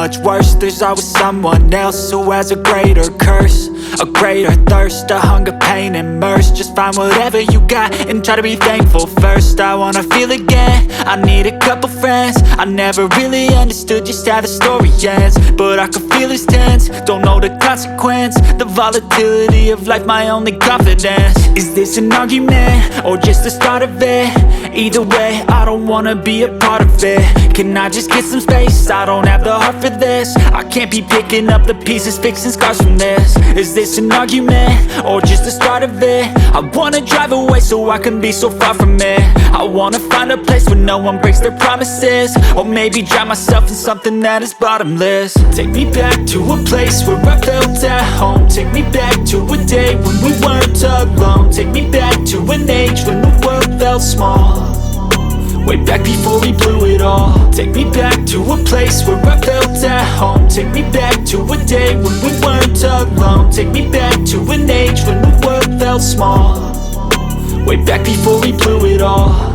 much worse. There's always someone else who has a greater curse, a greater thirst, a hunger, pain, and mercy. Just find whatever you got and try to be thankful first. I wanna feel again, I need a couple friends. I never really understood just how the story ends, but I can feel it's tense, don't know the consequence. The volatility of life, my only confidence. Is this an argument, or just the start of it? Either way, I don't wanna be a part of it. Can I just get some space? I don't have the heart for this. I can't be picking up the pieces, fixing scars from this. Is this an argument, or just the start of it? I wanna drive away so I can be so far from it. I wanna find a place where no one breaks their promises, or maybe drown myself in something that is bottomless. Take me back to a place where I felt at home. Take me back to a day when we weren't alone. Take me back to an age when the world felt small. way back before we blew it all. Take me back to a place where I felt at home. Take me back to a day when we weren't alone. Take me back to an age when the world felt small, way back before we blew it all.